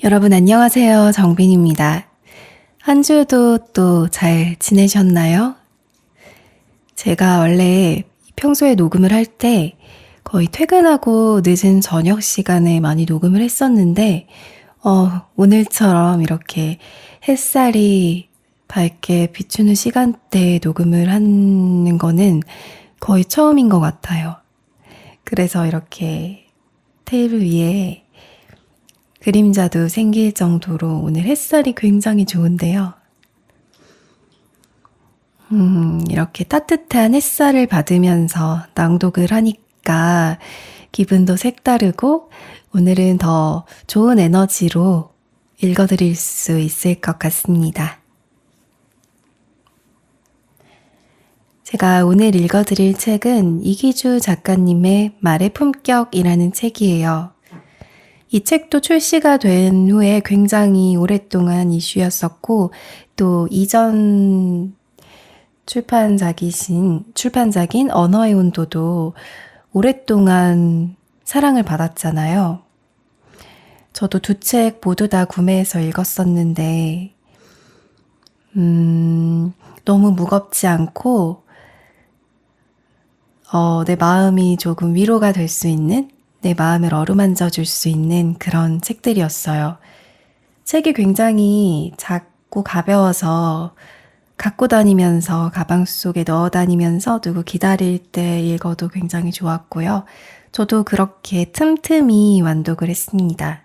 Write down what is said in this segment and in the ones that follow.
여러분 안녕하세요. 정빈입니다. 한 주도 또 잘 지내셨나요? 제가 원래 평소에 녹음을 할 때 거의 퇴근하고 늦은 저녁 시간에 많이 녹음을 했었는데 오늘처럼 이렇게 햇살이 밝게 비추는 시간대에 녹음을 하는 거는 거의 처음인 것 같아요. 그래서 이렇게 테이블 위에 그림자도 생길 정도로 오늘 햇살이 굉장히 좋은데요. 이렇게 따뜻한 햇살을 받으면서 낭독을 하니까 기분도 색다르고 오늘은 더 좋은 에너지로 읽어드릴 수 있을 것 같습니다. 제가 오늘 읽어드릴 책은 이기주 작가님의 말의 품격이라는 책이에요. 이 책도 출시가 된 후에 굉장히 오랫동안 이슈였었고 또 이전 출판작인 언어의 온도도 오랫동안 사랑을 받았잖아요. 저도 두 책 모두 다 구매해서 읽었었는데 너무 무겁지 않고 내 마음이 조금 위로가 될 수 있는, 내 마음을 어루만져 줄 수 있는 그런 책들이었어요. 책이 굉장히 작고 가벼워서 갖고 다니면서 가방 속에 넣어 다니면서 누구 기다릴 때 읽어도 굉장히 좋았고요. 저도 그렇게 틈틈이 완독을 했습니다.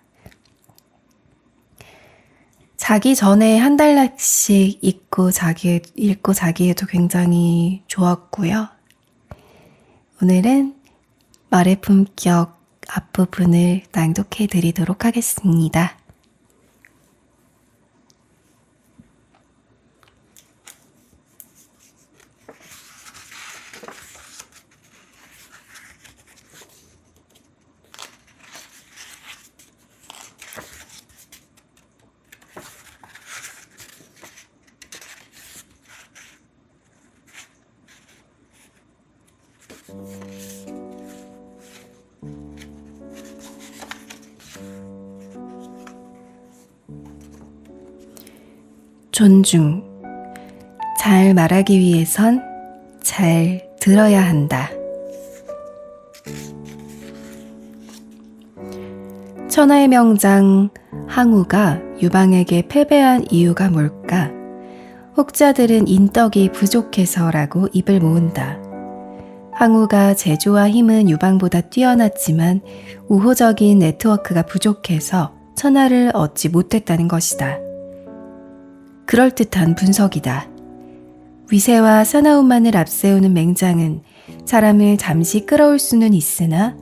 자기 전에 한 달락씩 읽고 자기에도 굉장히 좋았고요. 오늘은 말의 품격 앞부분을 낭독해 드리도록 하겠습니다. 존중. 잘 말하기 위해선 잘 들어야 한다. 천하의 명장 항우가 유방에게 패배한 이유가 뭘까? 혹자들은 인덕이 부족해서라고 입을 모은다. 항우가 재주와 힘은 유방보다 뛰어났지만 우호적인 네트워크가 부족해서 천하를 얻지 못했다는 것이다. 그럴듯한 분석이다. 위세와 사나움만을 앞세우는 맹장은 사람을 잠시 끌어올 수는 있으나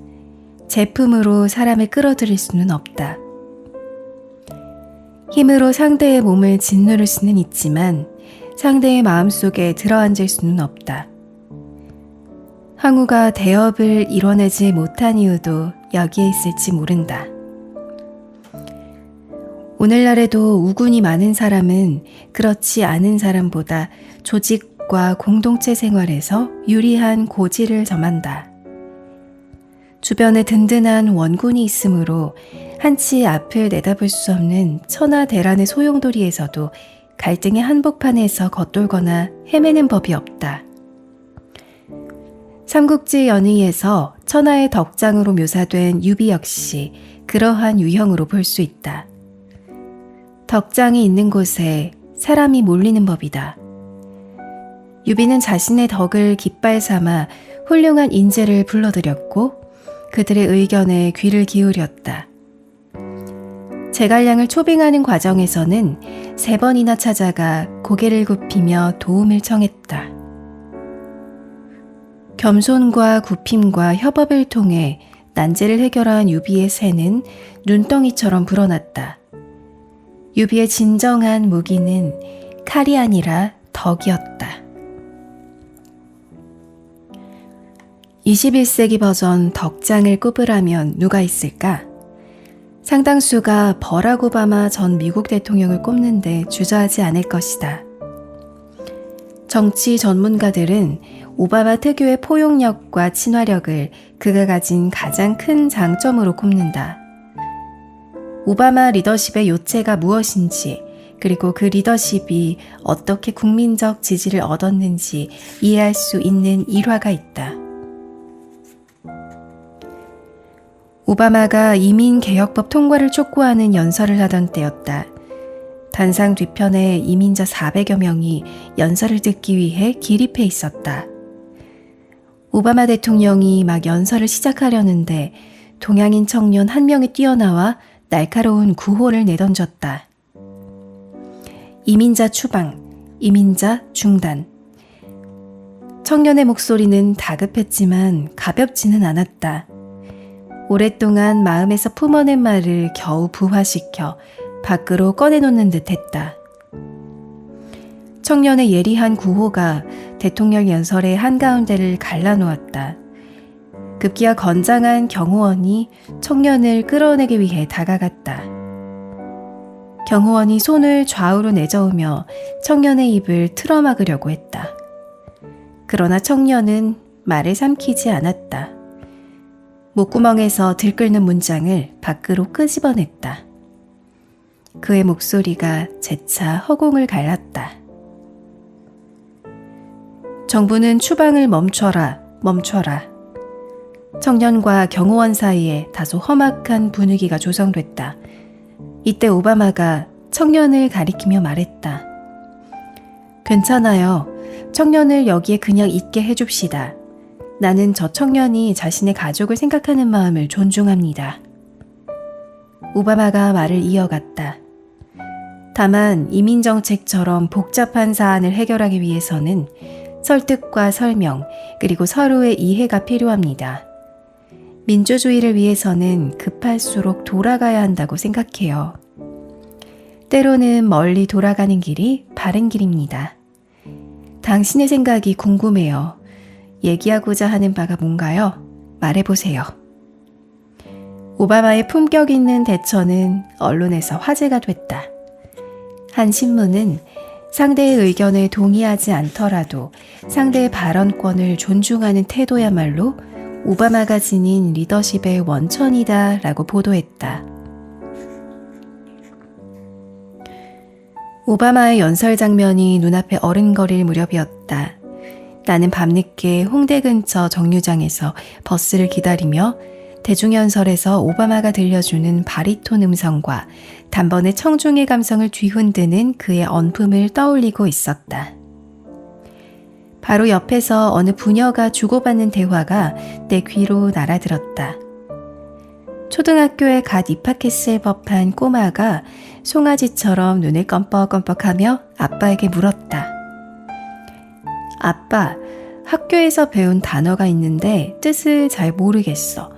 제품으로 사람을 끌어들일 수는 없다. 힘으로 상대의 몸을 짓누를 수는 있지만 상대의 마음속에 들어앉을 수는 없다. 항우가 대업을 이뤄내지 못한 이유도 여기에 있을지 모른다. 오늘날에도 우군이 많은 사람은 그렇지 않은 사람보다 조직과 공동체 생활에서 유리한 고지를 점한다. 주변에 든든한 원군이 있으므로 한치 앞을 내다볼 수 없는 천하대란의 소용돌이에서도 갈등의 한복판에서 겉돌거나 헤매는 법이 없다. 삼국지 연의에서 천하의 덕장으로 묘사된 유비 역시 그러한 유형으로 볼 수 있다. 덕장이 있는 곳에 사람이 몰리는 법이다. 유비는 자신의 덕을 깃발 삼아 훌륭한 인재를 불러들였고 그들의 의견에 귀를 기울였다. 제갈량을 초빙하는 과정에서는 3번이나 찾아가 고개를 굽히며 도움을 청했다. 겸손과 굽힘과 협업을 통해 난제를 해결한 유비의 새는 눈덩이처럼 불어났다. 유비의 진정한 무기는 칼이 아니라 덕이었다. 21세기 버전 덕장을 꼽으라면 누가 있을까? 상당수가 버락 오바마 전 미국 대통령을 꼽는데 주저하지 않을 것이다. 정치 전문가들은 오바마 특유의 포용력과 친화력을 그가 가진 가장 큰 장점으로 꼽는다. 오바마 리더십의 요체가 무엇인지, 그리고 그 리더십이 어떻게 국민적 지지를 얻었는지 이해할 수 있는 일화가 있다. 오바마가 이민개혁법 통과를 촉구하는 연설을 하던 때였다. 단상 뒤편에 이민자 400여 명이 연설을 듣기 위해 기립해 있었다. 오바마 대통령이 막 연설을 시작하려는데 동양인 청년 한 명이 뛰어나와 날카로운 구호를 내던졌다. 이민자 추방, 이민자 중단. 청년의 목소리는 다급했지만 가볍지는 않았다. 오랫동안 마음에서 품어낸 말을 겨우 부화시켜 밖으로 꺼내놓는 듯했다. 청년의 예리한 구호가 대통령 연설의 한가운데를 갈라놓았다. 급기야 건장한 경호원이 청년을 끌어내기 위해 다가갔다. 경호원이 손을 좌우로 내저으며 청년의 입을 틀어막으려고 했다. 그러나 청년은 말을 삼키지 않았다. 목구멍에서 들끓는 문장을 밖으로 끄집어냈다. 그의 목소리가 재차 허공을 갈랐다. 정부는 추방을 멈춰라, 멈춰라. 청년과 경호원 사이에 다소 험악한 분위기가 조성됐다. 이때 오바마가 청년을 가리키며 말했다. 괜찮아요. 청년을 여기에 그냥 있게 해줍시다. 나는 저 청년이 자신의 가족을 생각하는 마음을 존중합니다. 오바마가 말을 이어갔다. 다만 이민정책처럼 복잡한 사안을 해결하기 위해서는 설득과 설명, 그리고 서로의 이해가 필요합니다. 민주주의를 위해서는 급할수록 돌아가야 한다고 생각해요. 때로는 멀리 돌아가는 길이 바른 길입니다. 당신의 생각이 궁금해요. 얘기하고자 하는 바가 뭔가요? 말해보세요. 오바마의 품격 있는 대처는 언론에서 화제가 됐다. 한 신문은 상대의 의견에 동의하지 않더라도 상대의 발언권을 존중하는 태도야말로 오바마가 지닌 리더십의 원천이다 라고 보도했다. 오바마의 연설 장면이 눈앞에 어른거릴 무렵이었다. 나는 밤늦게 홍대 근처 정류장에서 버스를 기다리며 대중연설에서 오바마가 들려주는 바리톤 음성과 단번에 청중의 감성을 뒤흔드는 그의 언품을 떠올리고 있었다. 바로 옆에서 어느 부녀가 주고받는 대화가 내 귀로 날아들었다. 초등학교에 갓 입학했을 법한 꼬마가 송아지처럼 눈을 껌뻑껌뻑하며 아빠에게 물었다. 아빠, 학교에서 배운 단어가 있는데 뜻을 잘 모르겠어.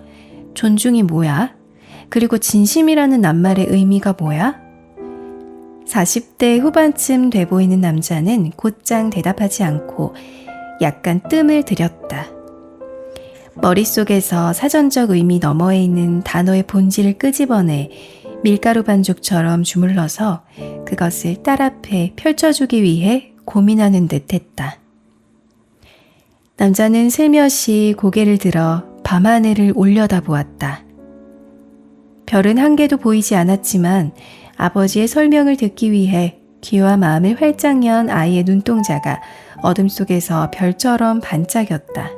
존중이 뭐야? 그리고 진심이라는 낱말의 의미가 뭐야? 40대 후반쯤 돼 보이는 남자는 곧장 대답하지 않고 약간 뜸을 들였다. 머릿속에서 사전적 의미 너머에 있는 단어의 본질을 끄집어내 밀가루 반죽처럼 주물러서 그것을 딸 앞에 펼쳐주기 위해 고민하는 듯 했다. 남자는 슬며시 고개를 들어 밤하늘을 올려다보았다. 별은 한 개도 보이지 않았지만 아버지의 설명을 듣기 위해 귀와 마음을 활짝 연 아이의 눈동자가 어둠 속에서 별처럼 반짝였다.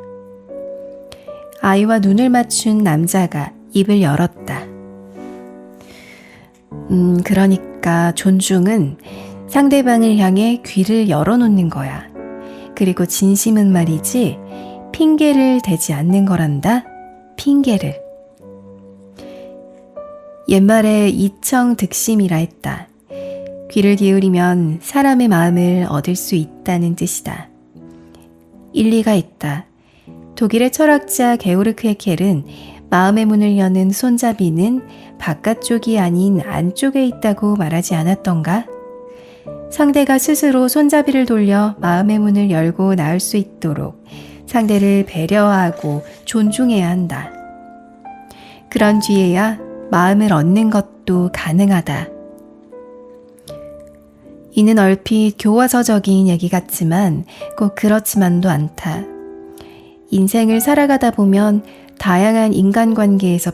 아이와 눈을 맞춘 남자가 입을 열었다. 그러니까 존중은 상대방을 향해 귀를 열어놓는 거야. 그리고 진심은 말이지 핑계를 대지 않는 거란다. 핑계를. 옛말에 이청득심이라 했다. 귀를 기울이면 사람의 마음을 얻을 수 있다는 뜻이다. 일리가 있다. 독일의 철학자 게오르크 헤켈은 마음의 문을 여는 손잡이는 바깥쪽이 아닌 안쪽에 있다고 말하지 않았던가? 상대가 스스로 손잡이를 돌려 마음의 문을 열고 나올 수 있도록 상대를 배려하고 존중해야 한다. 그런 뒤에야 마음을 얻는 것도 가능하다. 이는 얼핏 교과서적인 얘기 같지만 꼭 그렇지만도 않다. 인생을 살아가다 보면 다양한 인간관계에서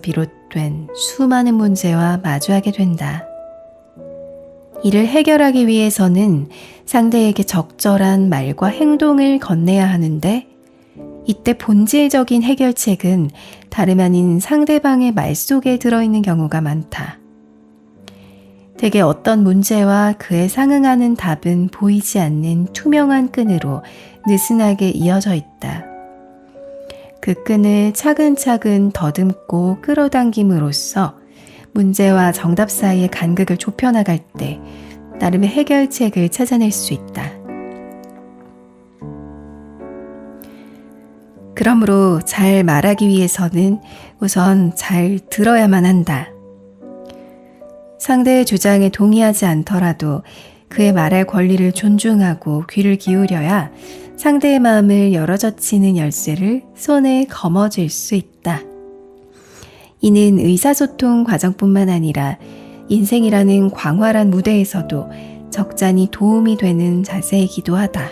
비롯된 수많은 문제와 마주하게 된다. 이를 해결하기 위해서는 상대에게 적절한 말과 행동을 건네야 하는데, 이때 본질적인 해결책은 다름 아닌 상대방의 말 속에 들어있는 경우가 많다. 대개 어떤 문제와 그에 상응하는 답은 보이지 않는 투명한 끈으로 느슨하게 이어져 있다. 그 끈을 차근차근 더듬고 끌어당김으로써 문제와 정답 사이의 간극을 좁혀나갈 때 나름의 해결책을 찾아낼 수 있다. 그러므로 잘 말하기 위해서는 우선 잘 들어야만 한다. 상대의 주장에 동의하지 않더라도 그의 말할 권리를 존중하고 귀를 기울여야 상대의 마음을 열어젖히는 열쇠를 손에 거머쥘 수 있다. 이는 의사소통 과정뿐만 아니라 인생이라는 광활한 무대에서도 적잖이 도움이 되는 자세이기도 하다.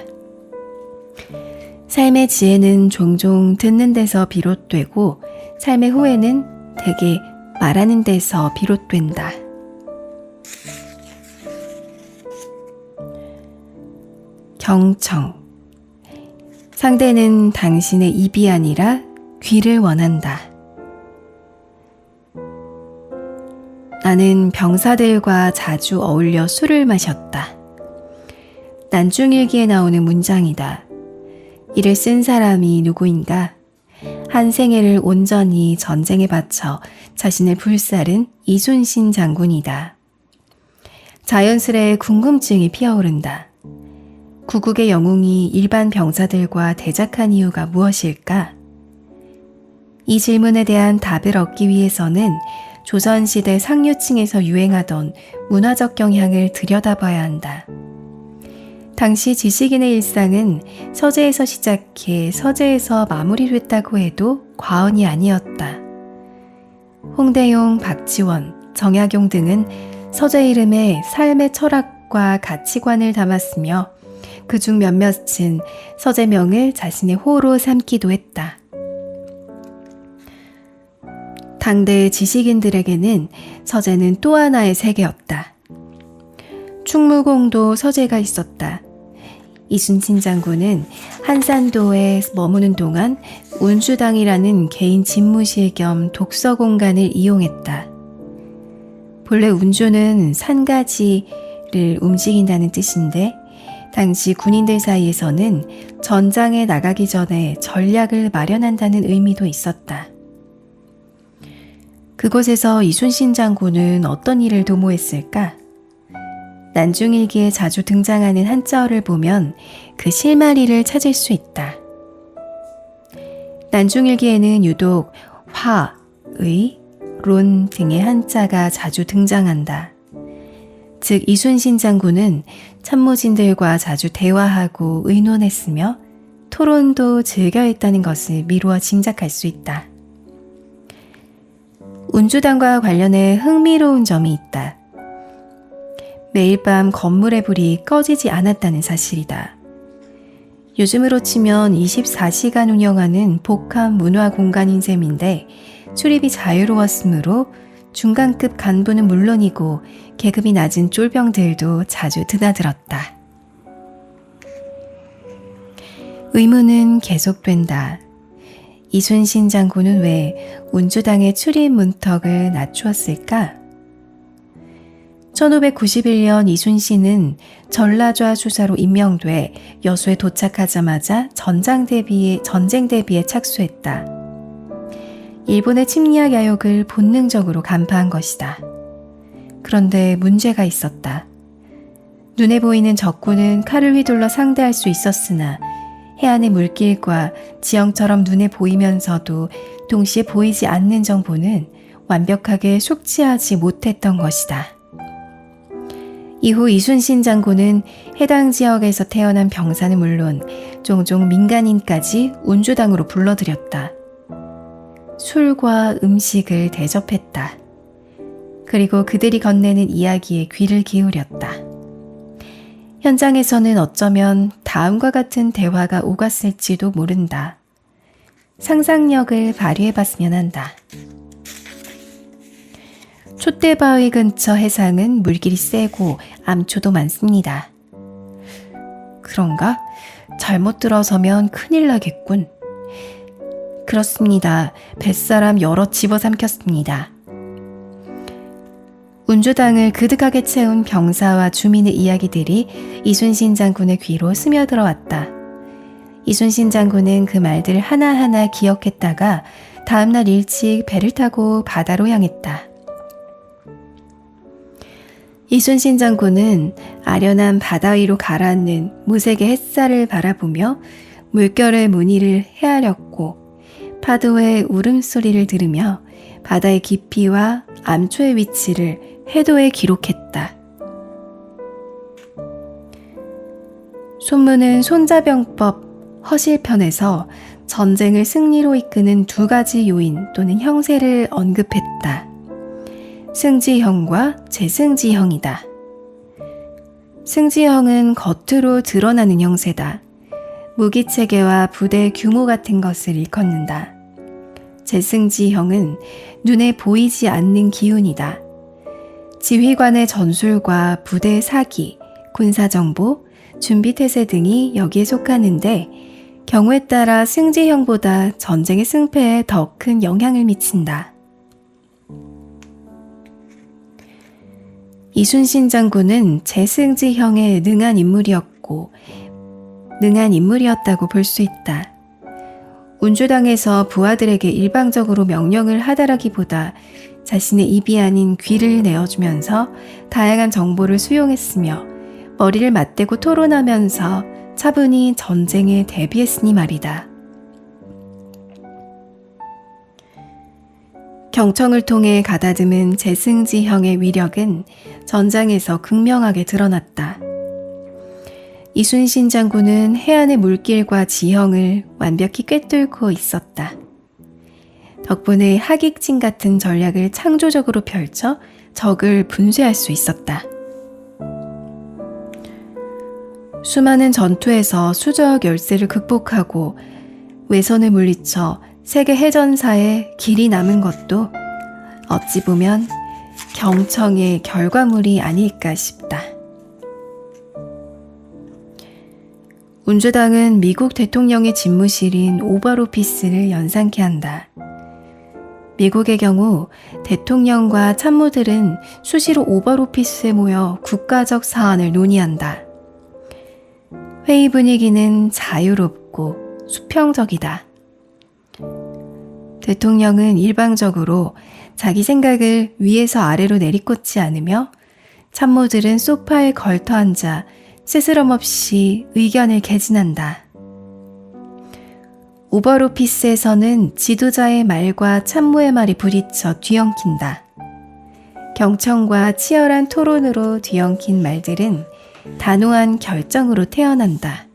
삶의 지혜는 종종 듣는 데서 비롯되고 삶의 후회는 대개 말하는 데서 비롯된다. 경청. 상대는 당신의 입이 아니라 귀를 원한다. 나는 병사들과 자주 어울려 술을 마셨다. 난중일기에 나오는 문장이다. 이를 쓴 사람이 누구인가? 한 생애를 온전히 전쟁에 바쳐 자신을 불살은 이순신 장군이다. 자연스레 궁금증이 피어오른다. 구국의 영웅이 일반 병사들과 대적한 이유가 무엇일까? 이 질문에 대한 답을 얻기 위해서는 조선시대 상류층에서 유행하던 문화적 경향을 들여다봐야 한다. 당시 지식인의 일상은 서재에서 시작해 서재에서 마무리됐다고 해도 과언이 아니었다. 홍대용, 박지원, 정약용 등은 서재 이름에 삶의 철학과 가치관을 담았으며 그중 몇몇은 서재명을 자신의 호로 삼기도 했다. 당대 지식인들에게는 서재는 또 하나의 세계였다. 충무공도 서재가 있었다. 이순신 장군은 한산도에 머무는 동안 운주당이라는 개인 집무실 겸 독서 공간을 이용했다. 본래 운주는 산가지를 움직인다는 뜻인데 당시 군인들 사이에서는 전장에 나가기 전에 전략을 마련한다는 의미도 있었다. 그곳에서 이순신 장군은 어떤 일을 도모했을까? 난중일기에 자주 등장하는 한자어를 보면 그 실마리를 찾을 수 있다. 난중일기에는 유독 화, 의, 론 등의 한자가 자주 등장한다. 즉 이순신 장군은 참모진들과 자주 대화하고 의논했으며 토론도 즐겨 했다는 것을 미루어 짐작할 수 있다. 운주당과 관련해 흥미로운 점이 있다. 매일 밤 건물의 불이 꺼지지 않았다는 사실이다. 요즘으로 치면 24시간 운영하는 복합 문화 공간인 셈인데 출입이 자유로웠으므로 중간급 간부는 물론이고 계급이 낮은 쫄병들도 자주 드나들었다. 의문은 계속된다. 이순신 장군은 왜 운주당의 출입 문턱을 낮추었을까? 1591년 이순신은 전라좌 수사로 임명돼 여수에 도착하자마자 전쟁 대비에 착수했다. 일본의 침략 야욕을 본능적으로 간파한 것이다. 그런데 문제가 있었다. 눈에 보이는 적군은 칼을 휘둘러 상대할 수 있었으나 해안의 물길과 지형처럼 눈에 보이면서도 동시에 보이지 않는 정보는 완벽하게 숙지하지 못했던 것이다. 이후 이순신 장군은 해당 지역에서 태어난 병사는 물론 종종 민간인까지 운주당으로 불러들였다. 술과 음식을 대접했다. 그리고 그들이 건네는 이야기에 귀를 기울였다. 현장에서는 어쩌면 다음과 같은 대화가 오갔을지도 모른다. 상상력을 발휘해봤으면 한다. 솥대바위 근처 해상은 물길이 세고 암초도 많습니다. 그런가? 잘못 들어서면 큰일 나겠군. 그렇습니다. 뱃사람 여러 집어삼켰습니다. 운주당을 그득하게 채운 병사와 주민의 이야기들이 이순신 장군의 귀로 스며들어왔다. 이순신 장군은 그 말들 하나하나 기억했다가 다음날 일찍 배를 타고 바다로 향했다. 이순신 장군은 아련한 바다 위로 가라앉는 무색의 햇살을 바라보며 물결의 무늬를 헤아렸고 파도의 울음소리를 들으며 바다의 깊이와 암초의 위치를 해도에 기록했다. 손문은 손자병법 허실편에서 전쟁을 승리로 이끄는 두 가지 요인 또는 형세를 언급했다. 승지형과 재승지형이다. 승지형은 겉으로 드러나는 형세다. 무기체계와 부대 규모 같은 것을 일컫는다. 재승지형은 눈에 보이지 않는 기운이다. 지휘관의 전술과 부대 사기, 군사정보, 준비태세 등이 여기에 속하는데 경우에 따라 승지형보다 전쟁의 승패에 더 큰 영향을 미친다. 이순신 장군은 재승지형에 능한 인물이었다고 볼 수 있다. 운주당에서 부하들에게 일방적으로 명령을 하다라기보다 자신의 입이 아닌 귀를 내어주면서 다양한 정보를 수용했으며 머리를 맞대고 토론하면서 차분히 전쟁에 대비했으니 말이다. 경청을 통해 가다듬은 재승지형의 위력은 전장에서 극명하게 드러났다. 이순신 장군은 해안의 물길과 지형을 완벽히 꿰뚫고 있었다. 덕분에 하객진 같은 전략을 창조적으로 펼쳐 적을 분쇄할 수 있었다. 수많은 전투에서 수적 열세를 극복하고 외선을 물리쳐 세계 해전사에 길이 남은 것도 어찌 보면 경청의 결과물이 아닐까 싶다. 운주당은 미국 대통령의 집무실인 오벌 오피스를 연상케 한다. 미국의 경우 대통령과 참모들은 수시로 오벌 오피스에 모여 국가적 사안을 논의한다. 회의 분위기는 자유롭고 수평적이다. 대통령은 일방적으로 자기 생각을 위에서 아래로 내리꽂지 않으며 참모들은 소파에 걸터 앉아 스스럼 없이 의견을 개진한다. 오벌 오피스에서는 지도자의 말과 참모의 말이 부딪혀 뒤엉킨다. 경청과 치열한 토론으로 뒤엉킨 말들은 단호한 결정으로 태어난다.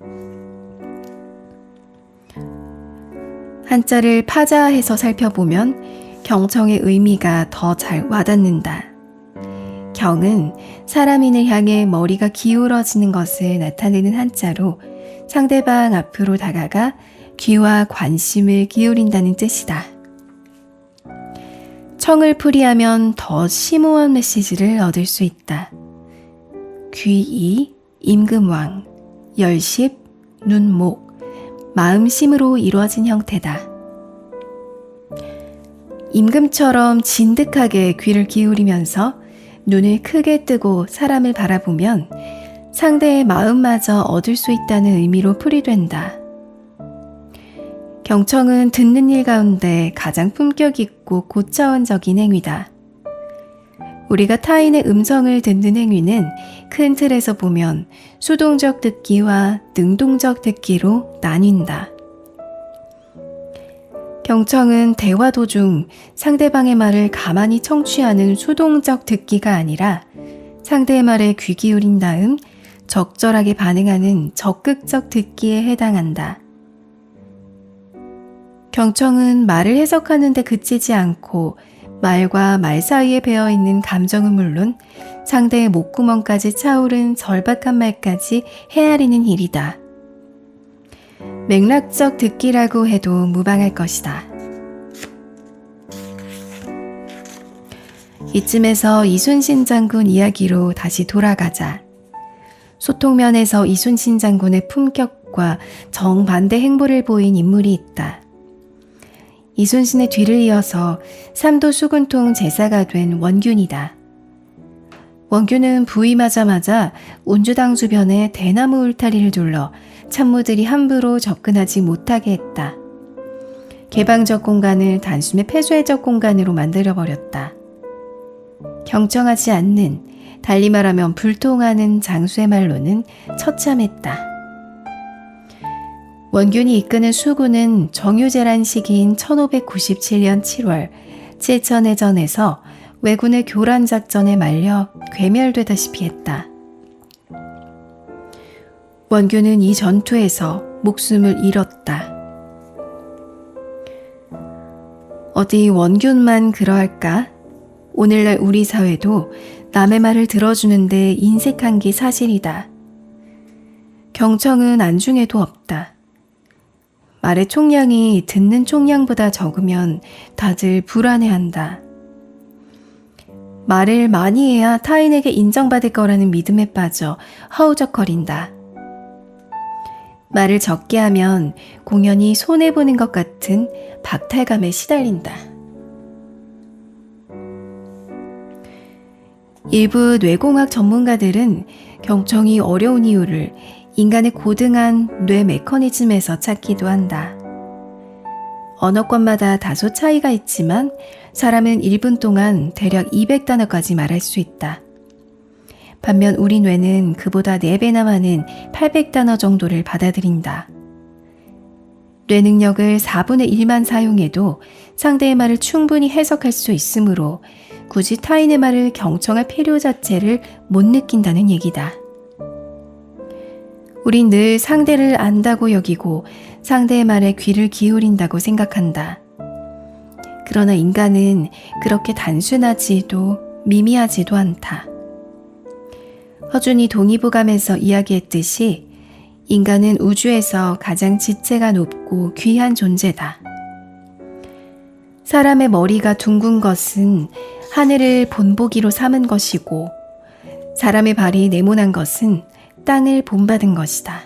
한자를 파자해서 살펴보면 경청의 의미가 더 잘 와닿는다. 경은 사람인을 향해 머리가 기울어지는 것을 나타내는 한자로 상대방 앞으로 다가가 귀와 관심을 기울인다는 뜻이다. 청을 풀이하면 더 심오한 메시지를 얻을 수 있다. 귀이, 임금왕, 열십, 눈목, 마음심으로 이루어진 형태다. 임금처럼 진득하게 귀를 기울이면서 눈을 크게 뜨고 사람을 바라보면 상대의 마음마저 얻을 수 있다는 의미로 풀이된다. 경청은 듣는 일 가운데 가장 품격 있고 고차원적인 행위다. 우리가 타인의 음성을 듣는 행위는 큰 틀에서 보면 수동적 듣기와 능동적 듣기로 나뉜다. 경청은 대화 도중 상대방의 말을 가만히 청취하는 수동적 듣기가 아니라 상대의 말에 귀 기울인 다음 적절하게 반응하는 적극적 듣기에 해당한다. 경청은 말을 해석하는 데 그치지 않고 말과 말 사이에 배어있는 감정은 물론 상대의 목구멍까지 차오른 절박한 말까지 헤아리는 일이다. 맥락적 듣기라고 해도 무방할 것이다. 이쯤에서 이순신 장군 이야기로 다시 돌아가자. 소통면에서 이순신 장군의 품격과 정반대 행보를 보인 인물이 있다. 이순신의 뒤를 이어서 삼도 수군통 제사가 된 원균이다. 원균은 부임하자마자 운주당 주변에 대나무 울타리를 둘러 참모들이 함부로 접근하지 못하게 했다. 개방적 공간을 단숨에 폐쇄적 공간으로 만들어버렸다. 경청하지 않는, 달리 말하면 불통하는 장수의 말로는 처참했다. 원균이 이끄는 수군은 정유재란 시기인 1597년 7월 칠천해전에서 왜군의 교란 작전에 말려 괴멸되다시피 했다. 원균은 이 전투에서 목숨을 잃었다. 어디 원균만 그러할까? 오늘날 우리 사회도 남의 말을 들어주는데 인색한 게 사실이다. 경청은 안중에도 없다. 말의 총량이 듣는 총량보다 적으면 다들 불안해한다. 말을 많이 해야 타인에게 인정받을 거라는 믿음에 빠져 허우적거린다. 말을 적게 하면 공연히 손해보는 것 같은 박탈감에 시달린다. 일부 뇌공학 전문가들은 경청이 어려운 이유를 인간의 고등한 뇌 메커니즘에서 찾기도 한다. 언어권마다 다소 차이가 있지만 사람은 1분 동안 대략 200단어까지 말할 수 있다. 반면 우리 뇌는 그보다 4배나 많은 800단어 정도를 받아들인다. 뇌 능력을 4분의 1만 사용해도 상대의 말을 충분히 해석할 수 있으므로 굳이 타인의 말을 경청할 필요 자체를 못 느낀다는 얘기다. 우린 늘 상대를 안다고 여기고 상대의 말에 귀를 기울인다고 생각한다. 그러나 인간은 그렇게 단순하지도 미미하지도 않다. 허준이 동의보감에서 이야기했듯이 인간은 우주에서 가장 지체가 높고 귀한 존재다. 사람의 머리가 둥근 것은 하늘을 본보기로 삼은 것이고 사람의 발이 네모난 것은 땅을 본받은 것이다.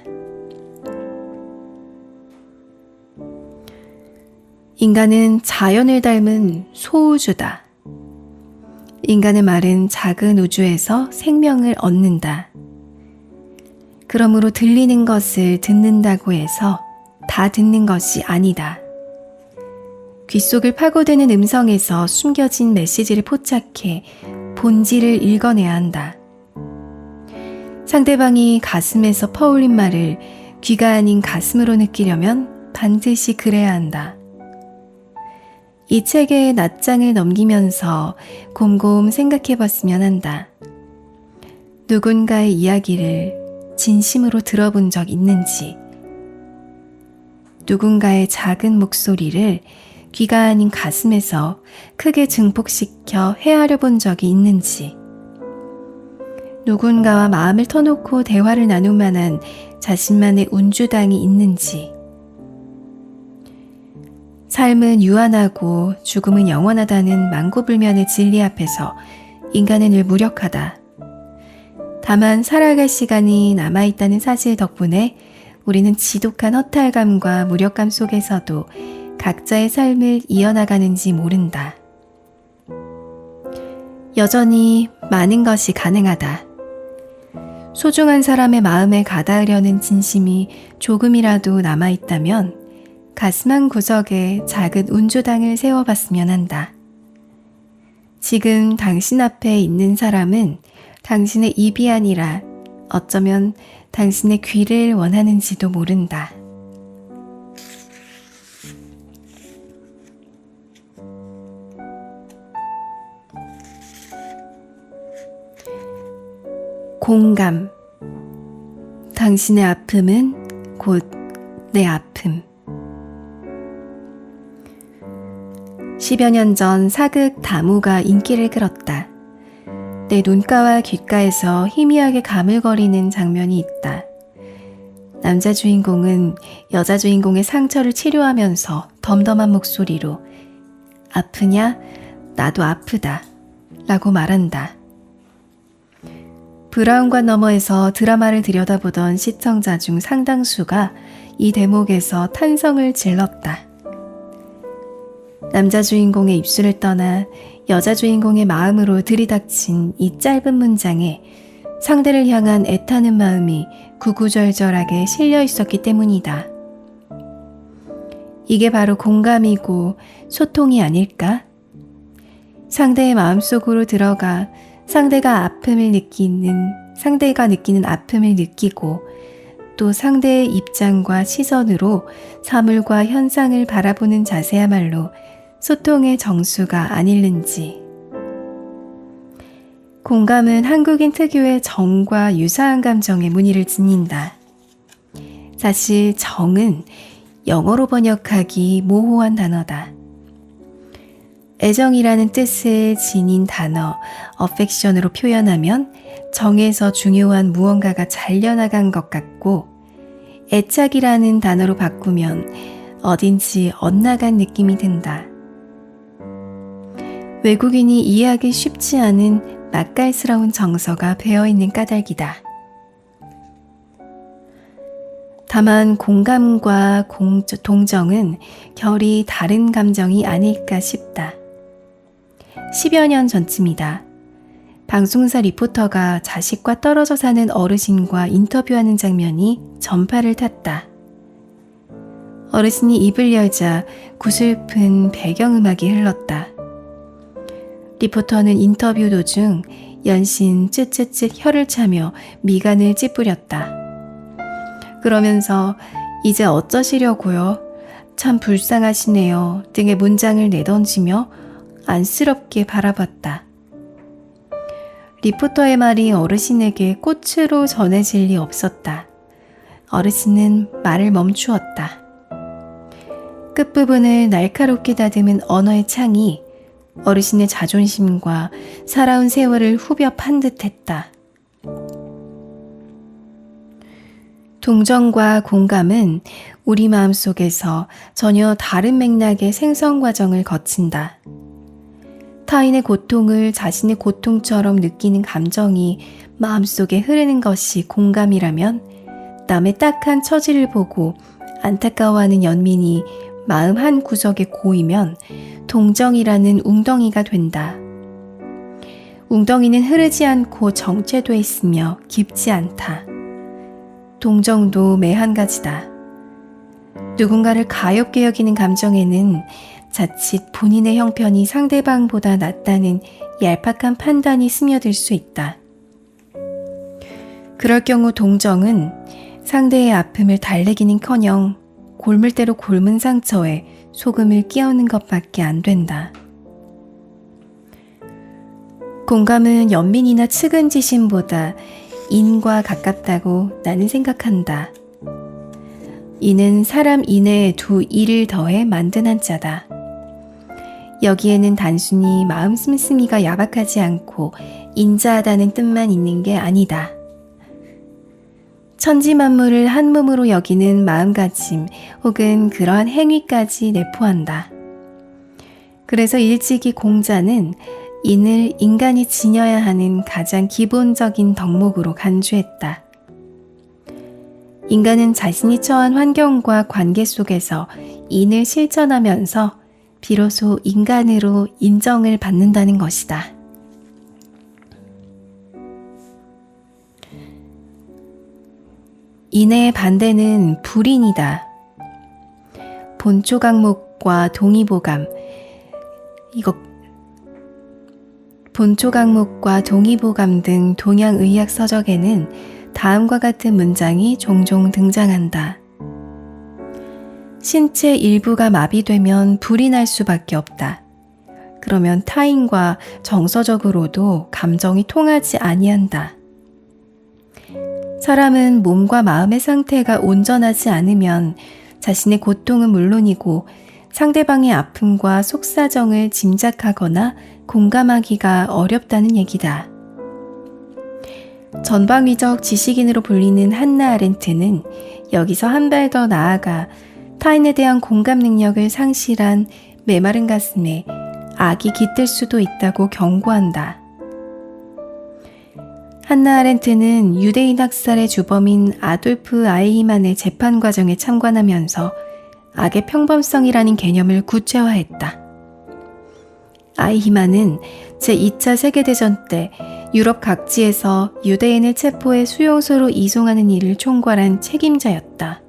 인간은 자연을 닮은 소우주다. 인간의 말은 작은 우주에서 생명을 얻는다. 그러므로 들리는 것을 듣는다고 해서 다 듣는 것이 아니다. 귓속을 파고드는 음성에서 숨겨진 메시지를 포착해 본질을 읽어내야 한다. 상대방이 가슴에서 퍼올린 말을 귀가 아닌 가슴으로 느끼려면 반드시 그래야 한다. 이 책의 낱장을 넘기면서 곰곰 생각해봤으면 한다. 누군가의 이야기를 진심으로 들어본 적 있는지, 누군가의 작은 목소리를 귀가 아닌 가슴에서 크게 증폭시켜 헤아려 본 적이 있는지, 누군가와 마음을 터놓고 대화를 나눌 만한 자신만의 운주당이 있는지. 삶은 유한하고 죽음은 영원하다는 만고불면의 진리 앞에서 인간은 늘 무력하다. 다만 살아갈 시간이 남아있다는 사실 덕분에 우리는 지독한 허탈감과 무력감 속에서도 각자의 삶을 이어나가는지 모른다. 여전히 많은 것이 가능하다. 소중한 사람의 마음에 가닿으려는 진심이 조금이라도 남아있다면 가슴 한 구석에 작은 운주당을 세워봤으면 한다. 지금 당신 앞에 있는 사람은 당신의 입이 아니라 어쩌면 당신의 귀를 원하는지도 모른다. 공감. 당신의 아픔은 곧 내 아픔. 10여 년 전 사극 다무가 인기를 끌었다. 내 눈가와 귓가에서 희미하게 가물거리는 장면이 있다. 남자 주인공은 여자 주인공의 상처를 치료하면서 덤덤한 목소리로 아프냐? 나도 아프다. 라고 말한다. 브라운관 너머에서 드라마를 들여다보던 시청자 중 상당수가 이 대목에서 탄성을 질렀다. 남자 주인공의 입술을 떠나 여자 주인공의 마음으로 들이닥친 이 짧은 문장에 상대를 향한 애타는 마음이 구구절절하게 실려 있었기 때문이다. 이게 바로 공감이고 소통이 아닐까? 상대의 마음속으로 들어가 상대가 느끼는 아픔을 느끼고 또 상대의 입장과 시선으로 사물과 현상을 바라보는 자세야말로 소통의 정수가 아닐는지. 공감은 한국인 특유의 정과 유사한 감정의 무늬를 지닌다. 사실 정은 영어로 번역하기 모호한 단어다. 애정이라는 뜻을 지닌 단어 affection으로 표현하면 정에서 중요한 무언가가 잘려나간 것 같고, 애착이라는 단어로 바꾸면 어딘지 엇나간 느낌이 든다. 외국인이 이해하기 쉽지 않은 맛깔스러운 정서가 배어있는 까닭이다. 다만 공감과 동정은 결이 다른 감정이 아닐까 싶다. 10여 년 전쯤이다. 방송사 리포터가 자식과 떨어져 사는 어르신과 인터뷰하는 장면이 전파를 탔다. 어르신이 입을 열자 구슬픈 배경음악이 흘렀다. 리포터는 인터뷰 도중 연신 쯧쯧쯧 혀를 차며 미간을 찌푸렸다. 그러면서 이제 어쩌시려고요? 참 불쌍하시네요 등의 문장을 내던지며 안쓰럽게 바라봤다. 리포터의 말이 어르신에게 꽃으로 전해질 리 없었다. 어르신은 말을 멈추었다. 끝부분을 날카롭게 다듬은 언어의 창이 어르신의 자존심과 살아온 세월을 후벼 판 듯했다. 동정과 공감은 우리 마음속에서 전혀 다른 맥락의 생성 과정을 거친다. 타인의 고통을 자신의 고통처럼 느끼는 감정이 마음속에 흐르는 것이 공감이라면, 남의 딱한 처지를 보고 안타까워하는 연민이 마음 한 구석에 고이면 동정이라는 웅덩이가 된다. 웅덩이는 흐르지 않고 정체돼 있으며 깊지 않다. 동정도 매한가지다. 누군가를 가엾게 여기는 감정에는 자칫 본인의 형편이 상대방보다 낫다는 얄팍한 판단이 스며들 수 있다. 그럴 경우 동정은 상대의 아픔을 달래기는커녕 골물대로 골문 상처에 소금을 끼얹는 것밖에 안 된다. 공감은 연민이나 측은지심보다 인과 가깝다고 나는 생각한다. 이는 사람 인에 두 이를 더해 만든 한자다. 여기에는 단순히 마음 씀씀이가 야박하지 않고 인자하다는 뜻만 있는 게 아니다. 천지만물을 한 몸으로 여기는 마음가짐 혹은 그러한 행위까지 내포한다. 그래서 일찍이 공자는 인을 인간이 지녀야 하는 가장 기본적인 덕목으로 간주했다. 인간은 자신이 처한 환경과 관계 속에서 인을 실천하면서 비로소 인간으로 인정을 받는다는 것이다. 인의 반대는 불인이다. 본초강목과 동의보감, 본초강목과 동의보감 등 동양의학 서적에는 다음과 같은 문장이 종종 등장한다. 신체 일부가 마비되면 불이 날 수밖에 없다. 그러면 타인과 정서적으로도 감정이 통하지 아니한다. 사람은 몸과 마음의 상태가 온전하지 않으면 자신의 고통은 물론이고 상대방의 아픔과 속사정을 짐작하거나 공감하기가 어렵다는 얘기다. 전방위적 지식인으로 불리는 한나 아렌트는 여기서 한 발 더 나아가 타인에 대한 공감 능력을 상실한 메마른 가슴에 악이 깃들 수도 있다고 경고한다. 한나 아렌트는 유대인 학살의 주범인 아돌프 아이히만의 재판 과정에 참관하면서 악의 평범성이라는 개념을 구체화했다. 아이히만은 제2차 세계대전 때 유럽 각지에서 유대인을 체포해 수용소로 이송하는 일을 총괄한 책임자였다.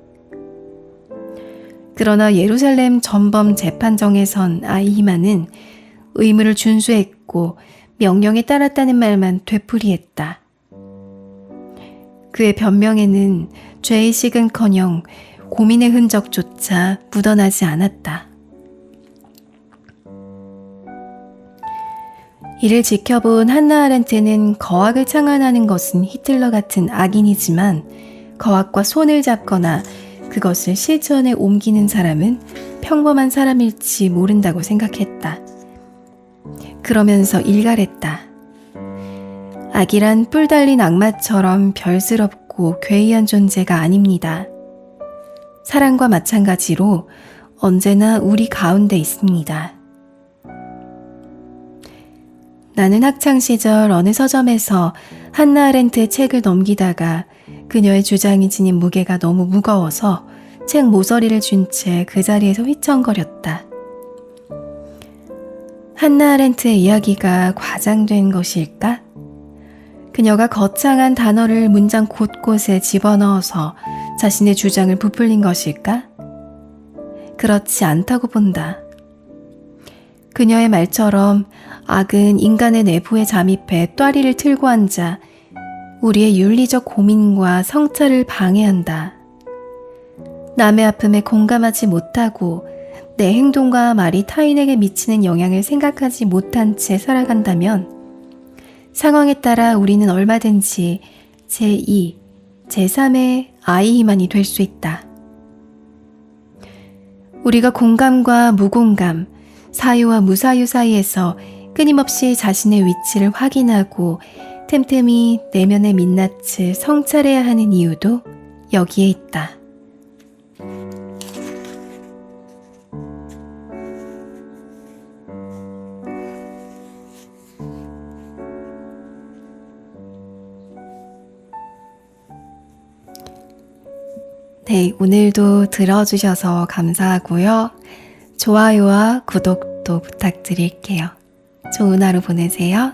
그러나 예루살렘 전범 재판정에 선 아이히만은 의무를 준수했고 명령에 따랐다는 말만 되풀이했다. 그의 변명에는 죄의식은커녕 고민의 흔적조차 묻어나지 않았다. 이를 지켜본 한나 아렌트는 거악을 창안하는 것은 히틀러 같은 악인이지만 거악과 손을 잡거나 그것을 실천에 옮기는 사람은 평범한 사람일지 모른다고 생각했다. 그러면서 일갈했다. 악이란 뿔 달린 악마처럼 별스럽고 괴이한 존재가 아닙니다. 사랑과 마찬가지로 언제나 우리 가운데 있습니다. 나는 학창시절 어느 서점에서 한나 아렌트의 책을 넘기다가 그녀의 주장이 지닌 무게가 너무 무거워서 책 모서리를 쥔 채 그 자리에서 휘청거렸다. 한나 아렌트의 이야기가 과장된 것일까? 그녀가 거창한 단어를 문장 곳곳에 집어넣어서 자신의 주장을 부풀린 것일까? 그렇지 않다고 본다. 그녀의 말처럼 악은 인간의 내부에 잠입해 똬리를 틀고 앉아 우리의 윤리적 고민과 성찰을 방해한다. 남의 아픔에 공감하지 못하고 내 행동과 말이 타인에게 미치는 영향을 생각하지 못한 채 살아간다면 상황에 따라 우리는 얼마든지 제2, 제3의 아이히만이 될 수 있다. 우리가 공감과 무공감, 사유와 무사유 사이에서 끊임없이 자신의 위치를 확인하고 틈틈이 내면의 민낯을 성찰해야 하는 이유도 여기에 있다. 네, 오늘도 들어주셔서 감사하고요. 좋아요와 구독도 부탁드릴게요. 좋은 하루 보내세요.